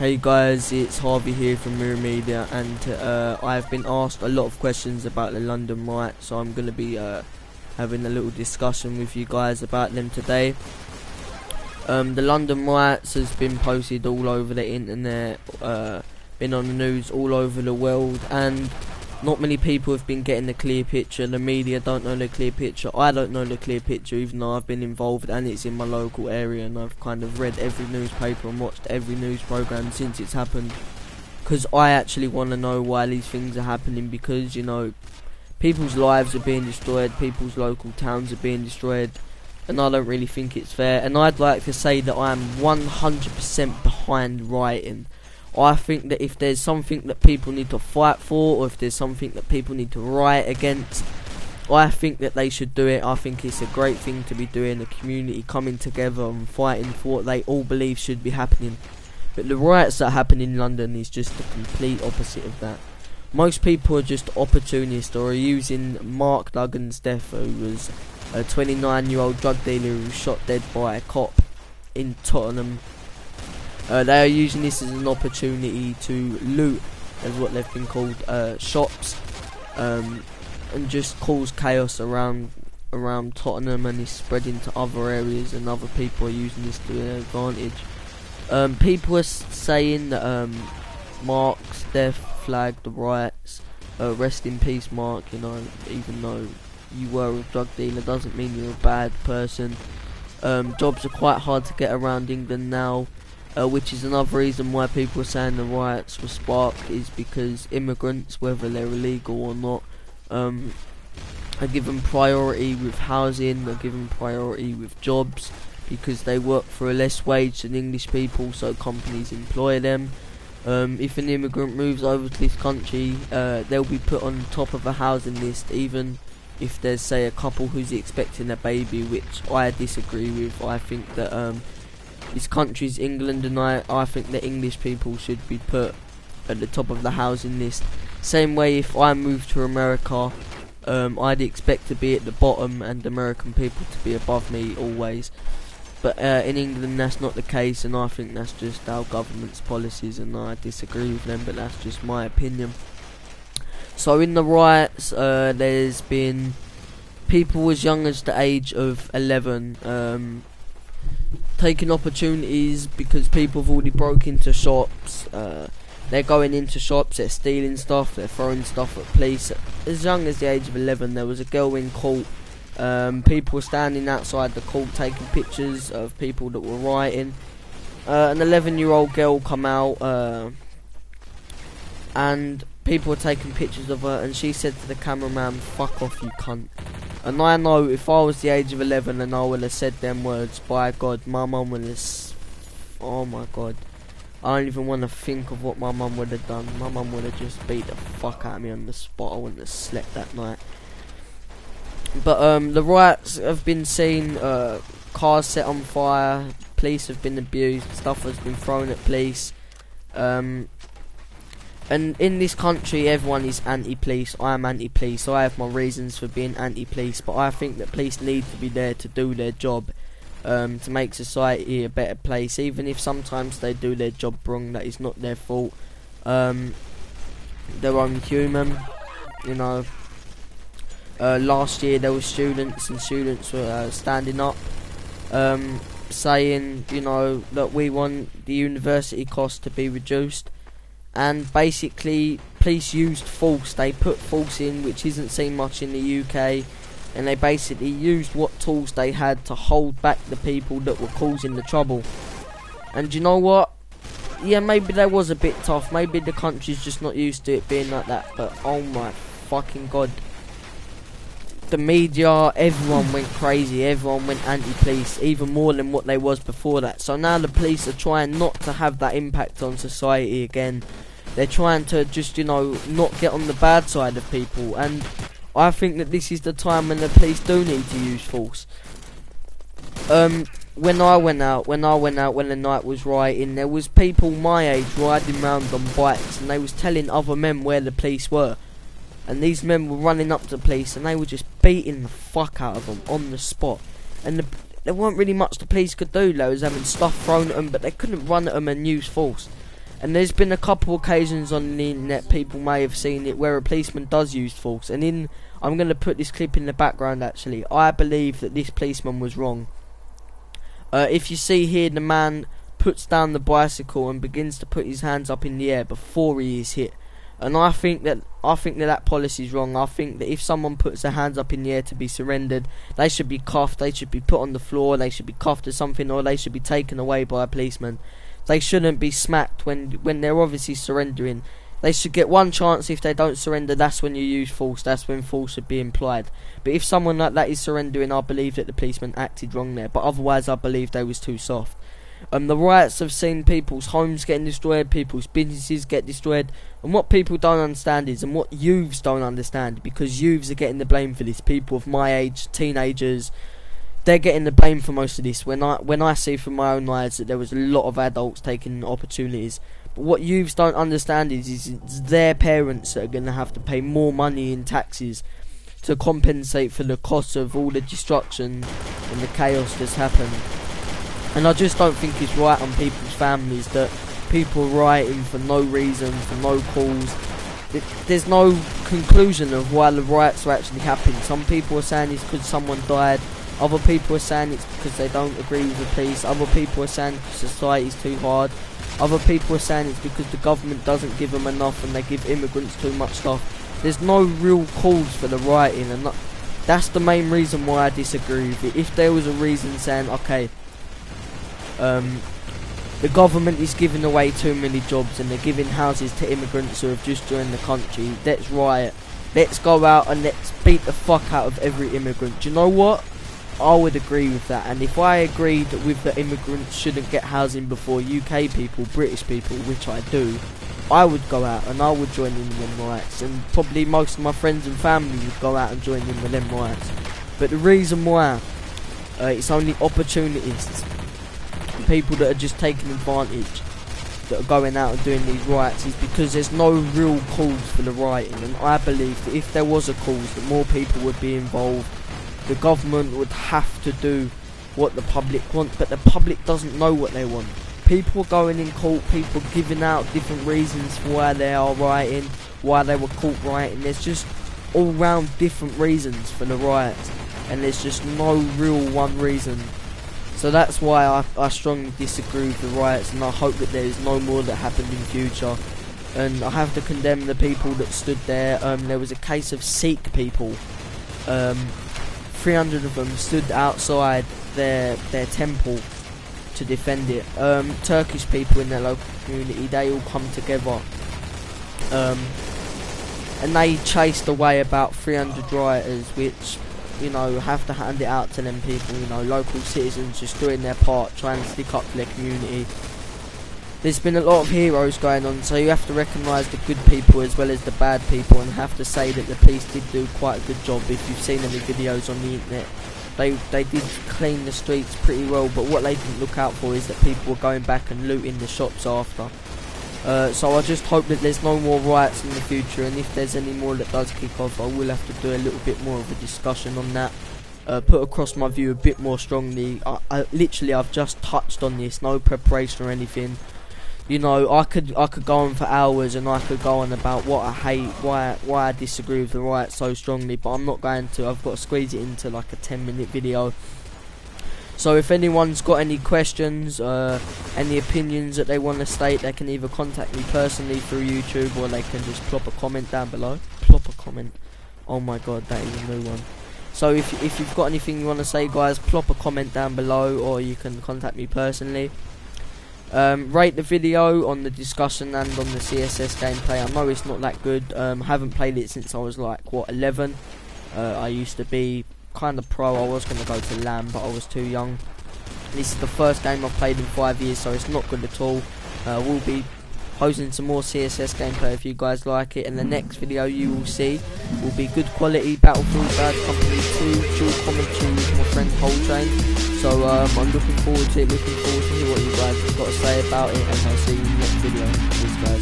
Hey guys, it's Harvey here from Mirror Media, and I've been asked a lot of questions about the London riots, so I'm going to be having a little discussion with you guys about them today. The London riots has been posted all over the internet, been on the news all over the world, and not many people have been getting the clear picture. The media don't know the clear picture. I don't know the clear picture, even though I've been involved and it's in my local area, and I've kind of read every newspaper and watched every news programme since it's happened, because I actually want to know why these things are happening, because, you know, people's lives are being destroyed, people's local towns are being destroyed, and I don't really think it's fair. And I'd like to say that I am 100% behind rioting. I think that if there's something that people need to fight for, or if there's something that people need to riot against, I think that they should do it. I think it's a great thing to be doing, the community coming together and fighting for what they all believe should be happening. But the riots that happen in London is just the complete opposite of that. Most people are just opportunists, or are using Mark Duggan's death, who was a 29-year-old drug dealer who was shot dead by a cop in Tottenham. They are using this as an opportunity to loot, as what they've been called, shops, and just cause chaos around Tottenham, and it's spreading to other areas, and other people are using this to their advantage. People are saying that Mark's death flagged the riots. Rest in peace, Mark. You know, even though you were a drug dealer, doesn't mean you're a bad person. Jobs are quite hard to get around England now. Which is another reason why people are saying the riots were sparked, is because immigrants, whether they're illegal or not, are given priority with housing, are given priority with jobs, because they work for a less wage than English people, so companies employ them. If an immigrant moves over to this country, they'll be put on top of a housing list, even if there's, say, a couple who's expecting a baby, which I disagree with. I think that this country's England, and I think that English people should be put at the top of the housing list. Same way, if I moved to America, I'd expect to be at the bottom and American people to be above me always. But in England that's not the case, and I think that's just our government's policies, and I disagree with them, but that's just my opinion. So in the riots, there's been people as young as the age of 11 taking opportunities, because people have already broke into shops. They're going into shops, they're stealing stuff, they're throwing stuff at police. As young as the age of 11, there was a girl in court. People were standing outside the court taking pictures of people that were rioting. An 11-year-old girl come out, and people were taking pictures of her, and she said to the cameraman, "Fuck off, you cunt." And I know if I was the age of 11 and I would have said them words, by God, my mum would have... Oh my God. I don't even want to think of what my mum would have done. My mum would have just beat the fuck out of me on the spot. I wouldn't have slept that night. But the riots have been seen, cars set on fire, police have been abused, stuff has been thrown at police. And in this country, everyone is anti-police. I am anti-police. I have my reasons for being anti-police, but I think that police need to be there to do their job, to make society a better place. Even if sometimes they do their job wrong, that is not their fault. They're only human, you know. Last year there were students, and students were standing up, saying, you know, that we want the university cost to be reduced. And basically, police used force. They put force in, which isn't seen much in the UK, and they basically used what tools they had to hold back the people that were causing the trouble. And you know what? Yeah, maybe that was a bit tough. Maybe the country's just not used to it being like that. But oh my fucking God. The media, everyone went crazy. Everyone went anti-police, even more than what they was before that. So now the police are trying not to have that impact on society again. They're trying to just, you know, not get on the bad side of people. And I think that this is the time when the police do need to use force. When I went out, when the night was rioting, there was people my age riding around on bikes, and they was telling other men where the police were. And these men were running up to the police, and they were just beating the fuck out of them on the spot. And there weren't really much the police could do. They was having stuff thrown at them, but they couldn't run at them and use force. And there's been a couple occasions on the internet, people may have seen it, where a policeman does use force. And I'm going to put this clip in the background actually. I believe that this policeman was wrong. If you see here, the man puts down the bicycle and begins to put his hands up in the air before he is hit. And I think that policy is wrong. I think that if someone puts their hands up in the air to be surrendered, they should be cuffed, they should be put on the floor, they should be cuffed or something, or they should be taken away by a policeman. They shouldn't be smacked when they're obviously surrendering. They should get one chance. If they don't surrender, that's when you use force. That's when force should be implied. But if someone like that is surrendering, I believe that the policeman acted wrong there. But otherwise, I believe they was too soft. The riots have seen people's homes getting destroyed, people's businesses get destroyed. And what people don't understand is, and what youths don't understand, because youths are getting the blame for this. People of my age, teenagers, they're getting the blame for most of this. When I see from my own eyes that there was a lot of adults taking opportunities. But what youths don't understand is it's their parents that are going to have to pay more money in taxes to compensate for the cost of all the destruction and the chaos that's happened. And I just don't think it's right on people's families that people are rioting for no reason, for no cause. There's no conclusion of why the riots are actually happening. Some people are saying it's because someone died. Other people are saying it's because they don't agree with the police. Other people are saying society's too hard. Other people are saying it's because the government doesn't give them enough and they give immigrants too much stuff. There's no real cause for the rioting, and that's the main reason why I disagree with it. If there was a reason saying, okay, the government is giving away too many jobs and they're giving houses to immigrants who have just joined the country, let's riot. Let's go out and let's beat the fuck out of every immigrant. Do you know what? I would agree with that. And if I agreed with the immigrants shouldn't get housing before UK people, British people, which I do, I would go out and I would join in with them riots, and probably most of my friends and family would go out and join in with them riots. But the reason why it's only opportunists, people that are just taking advantage, that are going out and doing these riots, is because there's no real cause for the rioting. And I believe that if there was a cause, that more people would be involved. The government would have to do what the public want, but the public doesn't know what they want. People are going in court, people are giving out different reasons for why they are rioting, why they were caught rioting. There's just all round different reasons for the riots, and there's just no real one reason. So that's why I strongly disagree with the riots, and I hope that there is no more that happen in future. And I have to condemn the people that stood there. There was a case of Sikh people. 300 of them stood outside their temple to defend it. Turkish people in their local community, they all come together, and they chased away about 300 rioters, which, you know, have to hand it out to them people, you know, local citizens just doing their part, trying to stick up for their community. There's been a lot of heroes going on, so you have to recognise the good people as well as the bad people, and have to say that the police did do quite a good job. If you've seen any videos on the internet, they did clean the streets pretty well, but what they didn't look out for is that people were going back and looting the shops after. So I just hope that there's no more riots in the future, and if there's any more that does kick off, I will have to do a little bit more of a discussion on that. Put across my view a bit more strongly. I've just touched on this, no preparation or anything. You know, I could go on for hours, and I could go on about what I hate, why I disagree with the riots so strongly, but I'm not going to. I've got to squeeze it into like a 10-minute video. So if anyone's got any questions, any opinions that they want to state, they can either contact me personally through YouTube, or they can just plop a comment down below. Plop a comment. Oh my god, that is a new one. So if you've got anything you want to say, guys, plop a comment down below, or you can contact me personally. Rate the video on the discussion and on the CSS gameplay. I know it's not that good. Haven't played it since I was like, what, 11. I used to be kind of pro. I was going to go to LAN, but I was too young. This is the first game I've played in 5 years, so it's not good at all. We'll be posting some more CSS gameplay if you guys like it, and the next video you will see will be good quality Battlefield Bad Company 2 dual commentary with my friend Coltrane. So I'm looking forward to it, looking forward to hear what you guys have got to say about it, and I'll see you in the next video. Cheers, guys.